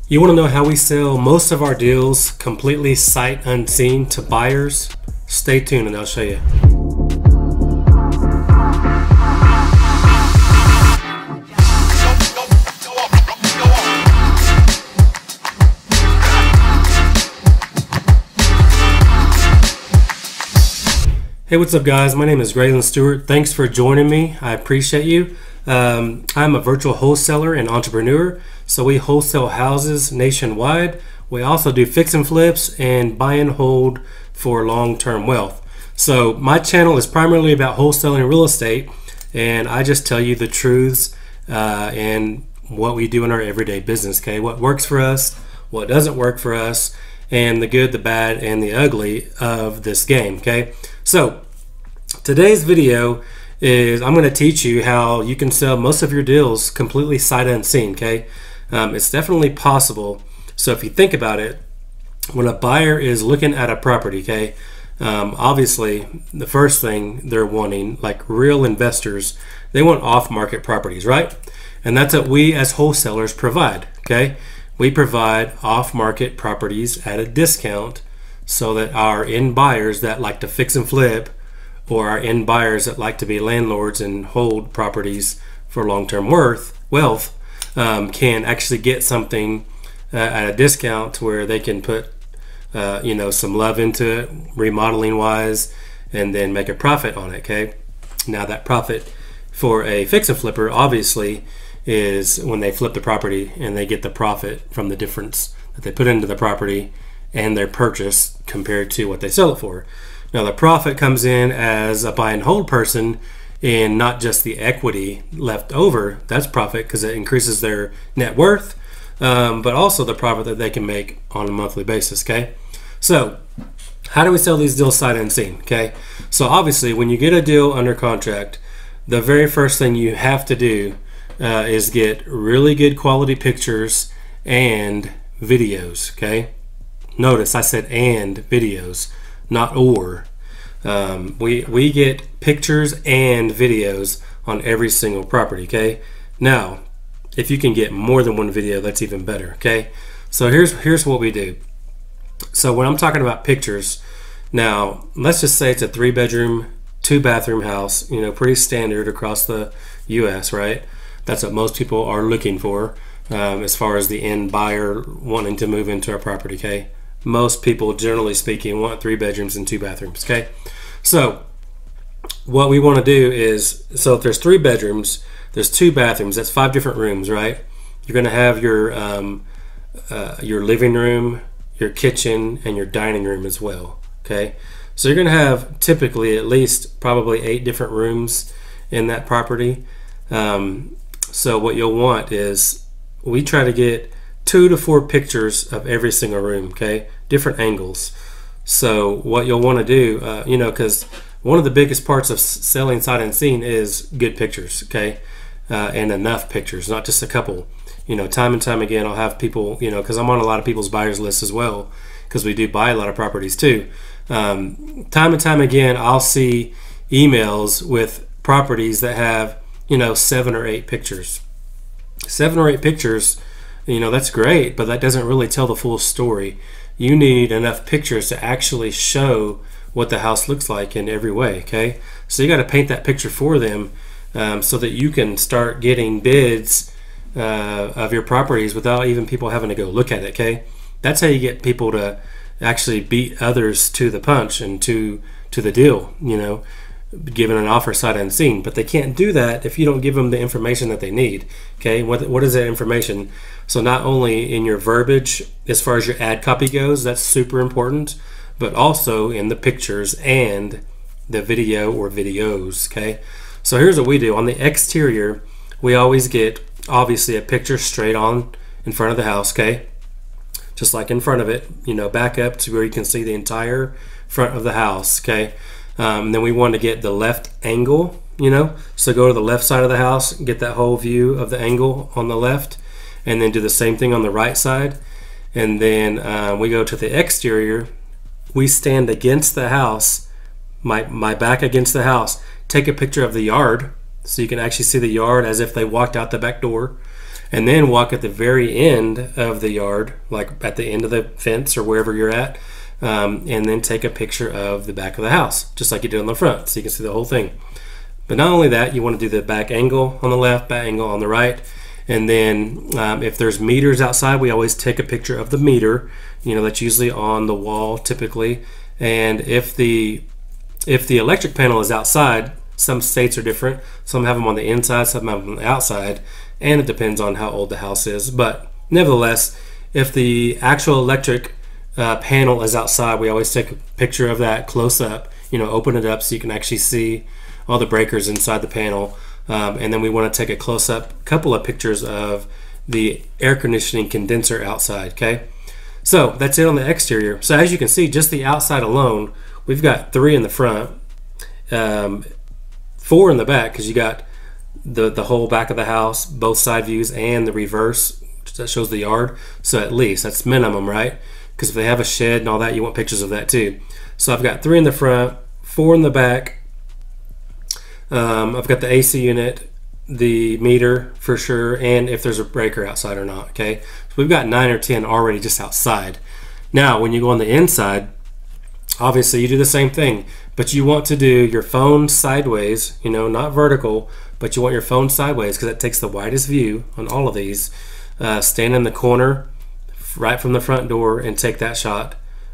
You want to know how we sell most of our deals completely sight unseen to buyers? Stay tuned and I'll show you. Hey, what's up guys? My name is Graylan Stewart. Thanks for joining me. I appreciate you. I'm a virtual wholesaler and entrepreneur, so we wholesale houses nationwide. We also do fix and flips and buy and hold for long-term wealth. So my channel is primarily about wholesaling real estate, and I just tell you the truths and what we do in our everyday business. Okay, what works for us, what doesn't work for us, and the good, the bad, and the ugly of this game. Okay, so today's video is I'm going to teach you how you can sell most of your deals completely sight unseen. Okay, it's definitely possible. So if you think about it, when a buyer is looking at a property, okay, obviously the first thing they're wanting, like real investors, they want off-market properties, right? And that's what we as wholesalers provide. Okay, we provide off-market properties at a discount so that our end buyers that like to fix and flip, or our end buyers that like to be landlords and hold properties for long-term wealth can actually get something at a discount to where they can put some love into it, remodeling wise, and then make a profit on it. Okay, now that profit for a fix and flipper obviously is when they flip the property and they get the profit from the difference that they put into the property and their purchase compared to what they sell it for. Now the profit comes in as a buy and hold person, and not just the equity left over. That's profit because it increases their net worth, but also the profit that they can make on a monthly basis. Okay, so how do we sell these deals sight unseen? Okay, so obviously when you get a deal under contract, the very first thing you have to do is get really good quality pictures and videos. Okay, notice I said and videos, not or. We get pictures and videos on every single property. Okay, now if you can get more than one video, that's even better. Okay, so here's what we do. So when I'm talking about pictures, now let's just say it's a 3-bedroom 2-bathroom house, pretty standard across the US, right? That's what most people are looking for as far as the end buyer wanting to move into a property. Okay, most people, generally speaking, want 3 bedrooms and 2 bathrooms. Okay, so what we want to do is, so if there's 3 bedrooms, there's 2 bathrooms, that's 5 different rooms, right? You're going to have your living room, your kitchen, and your dining room as well. Okay, so you're going to have typically at least probably 8 different rooms in that property. So what you'll want is, we try to get 2 to 4 pictures of every single room. Okay, different angles. So what you'll want to do, because one of the biggest parts of selling sight unseen is good pictures. Okay, and enough pictures, not just a couple. Time and time again, I'll have people, because I'm on a lot of people's buyers list as well, because we do buy a lot of properties too. Time and time again, I'll see emails with properties that have 7 or 8 pictures. 7 or 8 pictures, that's great, but that doesn't really tell the full story. You need enough pictures to actually show what the house looks like in every way. Okay, so you got to paint that picture for them so that you can start getting bids of your properties without even people having to go look at it. Okay, that's how you get people to actually beat others to the punch and to the deal, given an offer sight unseen. But they can't do that if you don't give them the information that they need. Okay, what is that information? So not only in your verbiage as far as your ad copy goes, that's super important, but also in the pictures and the video or videos. Okay, so here's what we do. On the exterior, we always get obviously a picture straight on in front of the house. Okay, just like in front of it, back up to where you can see the entire front of the house. Okay, then we want to get the left angle, so go to the left side of the house, get that whole view of the angle on the left, and then do the same thing on the right side. And then we go to the exterior, we stand against the house, my back against the house, take a picture of the yard so you can actually see the yard as if they walked out the back door, and then walk at the very end of the yard, like at the end of the fence or wherever you're at, and then take a picture of the back of the house, just like you did on the front, so you can see the whole thing. But not only that, you want to do the back angle on the left, back angle on the right, and then if there's meters outside, we always take a picture of the meter. That's usually on the wall typically. And if the electric panel is outside, some states are different. Some have them on the inside, some have them on the outside, and it depends on how old the house is. But nevertheless, if the actual electric panel is outside, we always take a picture of that close up, open it up so you can actually see all the breakers inside the panel. And then we want to take a close up couple of pictures of the air conditioning condenser outside. Okay, so that's it on the exterior. So as you can see, just the outside alone, we've got 3 in the front, 4 in the back, because you got the whole back of the house, both side views, and the reverse that shows the yard. So at least that's minimum, right? Because if they have a shed and all that, you want pictures of that too. So I've got 3 in the front, 4 in the back. I've got the AC unit, the meter for sure, and if there's a breaker outside or not. Okay, so we've got 9 or 10 already just outside. Now when you go on the inside, obviously you do the same thing, but you want to do your phone sideways, not vertical, but you want your phone sideways because that takes the widest view on all of these. Stand in the corner right from the front door and take that shot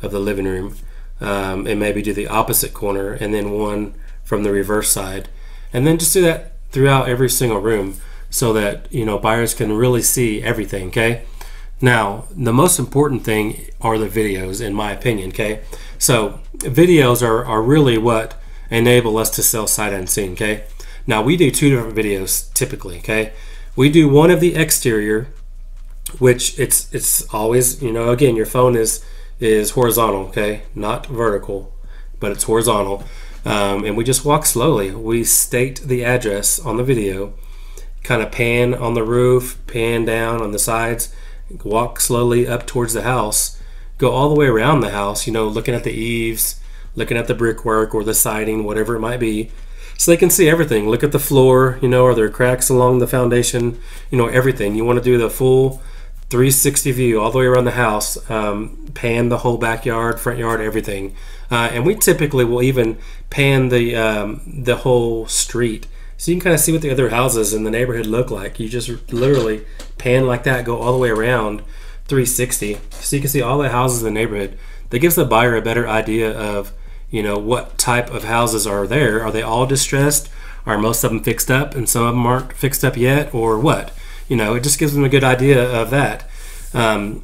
of the living room, and maybe do the opposite corner and then one from the reverse side, and then just do that throughout every single room so that buyers can really see everything. Okay, now the most important thing are the videos, in my opinion. Okay, so videos are really what enable us to sell sight unseen. Okay, now we do 2 different videos typically. Okay, we do one of the exterior, which it's always, again, your phone is horizontal, okay, not vertical, but it's horizontal. And we just walk slowly. We state the address on the video, kind of pan on the roof, pan down on the sides, walk slowly up towards the house, go all the way around the house, looking at the eaves, looking at the brickwork or the siding, whatever it might be, so they can see everything. Look at the floor, are there cracks along the foundation, everything. You want to do the full 360 view all the way around the house, pan the whole backyard, front yard, everything. And we typically will even pan the whole street, so you can kind of see what the other houses in the neighborhood look like. You just literally pan like that, go all the way around 360, so you can see all the houses in the neighborhood. That gives the buyer a better idea of what type of houses are there. Are they all distressed? Are most of them fixed up and some of them aren't fixed up yet, or what? It just gives them a good idea of that.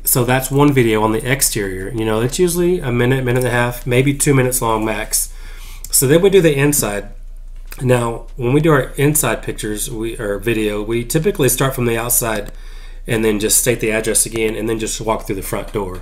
So that's one video on the exterior. It's usually a minute, minute and a half, maybe 2 minutes long max. So then we do the inside. Now when we do our inside pictures or video, we typically start from the outside and then just state the address again and then just walk through the front door.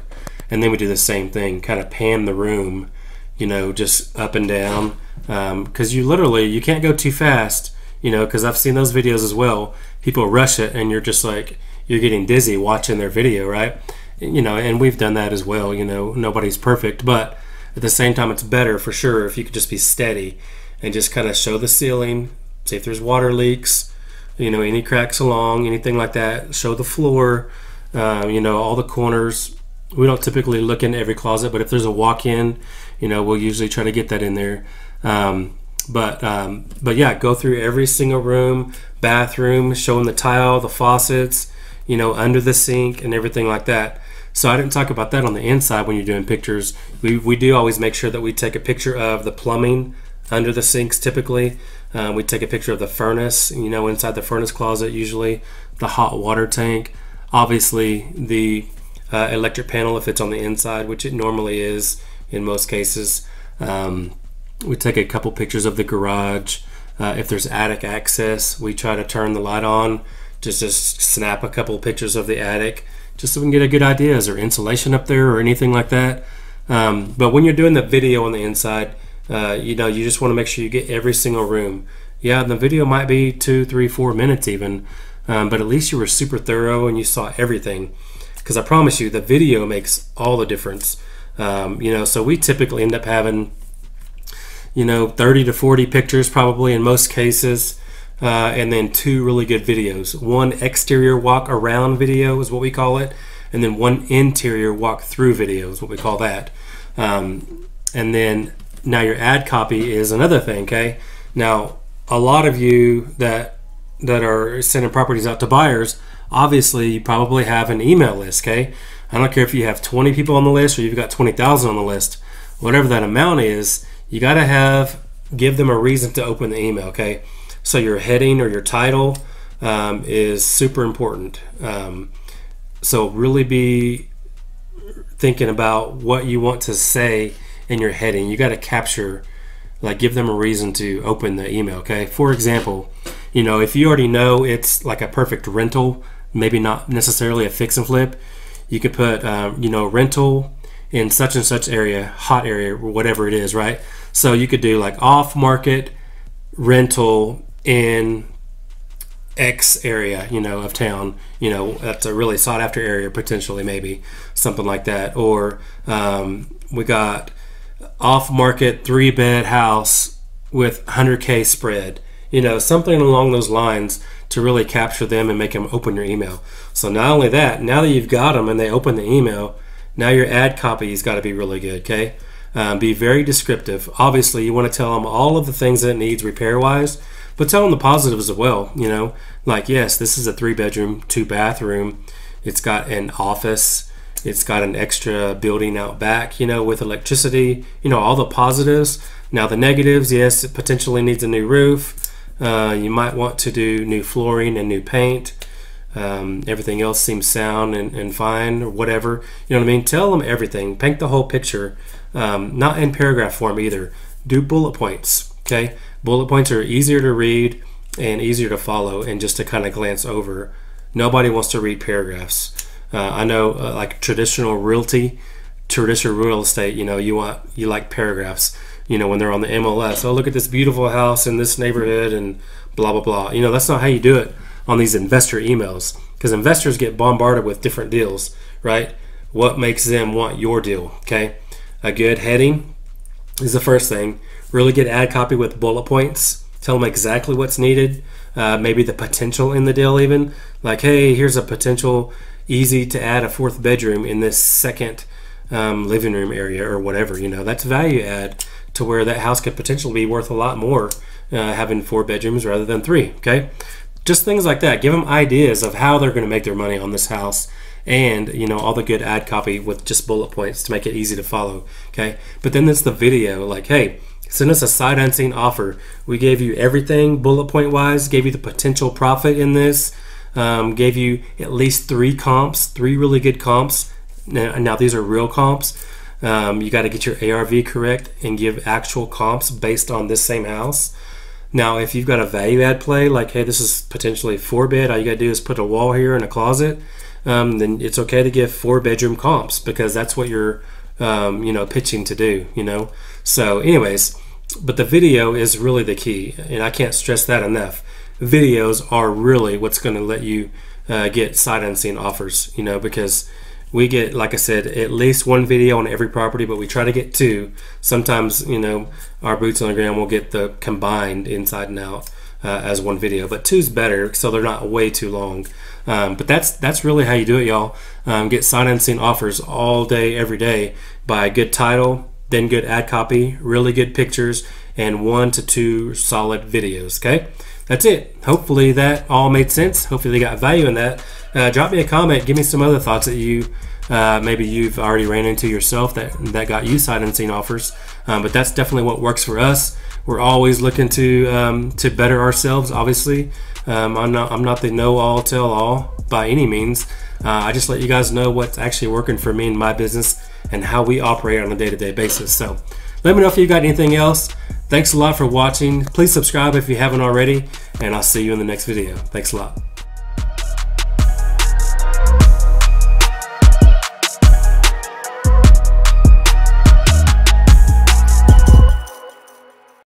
And then we do the same thing, kind of pan the room, just up and down, because you can't go too fast, because I've seen those videos as well. People rush it and you're just like, you're getting dizzy watching their video, right? And we've done that as well. Nobody's perfect, but at the same time, it's better for sure if you could just be steady and just kind of show the ceiling, see if there's water leaks, any cracks along, anything like that. Show the floor, all the corners. We don't typically look in every closet, but if there's a walk-in, we'll usually try to get that in there. But yeah, go through every single room, bathroom, showing the tile, the faucets, under the sink and everything like that. So I didn't talk about that on the inside when you're doing pictures. We do always make sure that we take a picture of the plumbing under the sinks typically. We take a picture of the furnace, inside the furnace closet usually, the hot water tank, obviously the electric panel if it's on the inside, which it normally is in most cases. We take a couple pictures of the garage. If there's attic access, we try to turn the light on, just snap a couple pictures of the attic, just so we can get a good idea. Is there insulation up there or anything like that? But when you're doing the video on the inside, you just want to make sure you get every single room. Yeah, the video might be 2, 3, 4 minutes even, but at least you were super thorough and you saw everything. Because I promise you, the video makes all the difference. So we typically end up having 30 to 40 pictures probably in most cases. and then 2 really good videos. 1 exterior walk around video is what we call it, and then 1 interior walk through video is what we call that. And then now your ad copy is another thing. Okay, now a lot of you that are sending properties out to buyers, obviously you probably have an email list. Okay, I don't care if you have 20 people on the list or you've got 20,000 on the list, whatever that amount is, you got to give them a reason to open the email. Okay, so your heading or your title is super important. So really be thinking about what you want to say in your heading. You got to capture, like, give them a reason to open the email. Okay, for example, you know, if you already know it's like a perfect rental, maybe not necessarily a fix and flip, you could put you know, rental in such and such area, hot area, or whatever it is, right? So you could do like off market rental in X area, you know, of town, you know, that's a really sought after area, potentially, maybe something like that. Or we got off market 3-bed house with 100K spread, you know, something along those lines to really capture them and make them open your email. So not only that, now that you've got them and they open the email, now your ad copy has got to be really good. Okay, be very descriptive. Obviously you want to tell them all of the things that it needs repair wise, but tell them the positives as well. You know, like, yes, this is a 3-bedroom, 2-bathroom. It's got an office. It's got an extra building out back, you know, with electricity, you know, all the positives. Now the negatives, yes, it potentially needs a new roof. You might want to do new flooring and new paint. Everything else seems sound and fine, or whatever. You know what I mean? Tell them everything. Paint the whole picture. Not in paragraph form either. Do bullet points. Okay, bullet points are easier to read and easier to follow, and just to kind of glance over. Nobody wants to read paragraphs. I know, like traditional real estate, you know, you like paragraphs. You know, when they're on the MLS, oh, look at this beautiful house in this neighborhood and blah blah blah. You know, that's not how you do it on these investor emails, because investors get bombarded with different deals, right? What makes them want your deal? Okay, a good heading is the first thing. Really good ad copy with bullet points. Tell them exactly what's needed, maybe the potential in the deal, even like, hey, here's a potential easy to add a 4th bedroom in this 2nd living room area or whatever. You know, that's value add to where that house could potentially be worth a lot more having 4 bedrooms rather than 3. Okay, just things like that. Give them ideas of how they're going to make their money on this house, and you know, all the good ad copy with just bullet points to make it easy to follow. Okay, but then there's the video, like, hey, send us a sight unseen offer. We gave you everything bullet point wise, gave you the potential profit in this, gave you at least 3 comps, 3 really good comps. Now these are real comps. You got to get your ARV correct and give actual comps based on this same house. Now if you've got a value add play, like, hey, this is potentially 4-bed, all you got to do is put a wall here and a closet, then it's okay to give 4-bedroom comps, because that's what you're you know, pitching to do, you know. So anyways, but the video is really the key, and I can't stress that enough. Videos are really what's going to let you get sight unseen offers, you know, because we get, like I said, at least 1 video on every property, but we try to get 2. Sometimes, you know, our boots on the ground will get the combined inside and out as 1 video, but 2's better, so they're not way too long. But that's really how you do it, y'all. Get sight unseen offers all day, every day, by a good title, then good ad copy, really good pictures, and 1 to 2 solid videos. Okay, that's it. Hopefully that all made sense. Hopefully they got value in that. Drop me a comment. Give me some other thoughts that you maybe you've already ran into yourself that got you sight unseen offers. But that's definitely what works for us. We're always looking to better ourselves. Obviously, I'm not the know-all, tell-all by any means. I just let you guys know what's actually working for me in my business and how we operate on a day-to-day basis. So let me know if you got anything else. Thanks a lot for watching. Please subscribe if you haven't already, and I'll see you in the next video. Thanks a lot.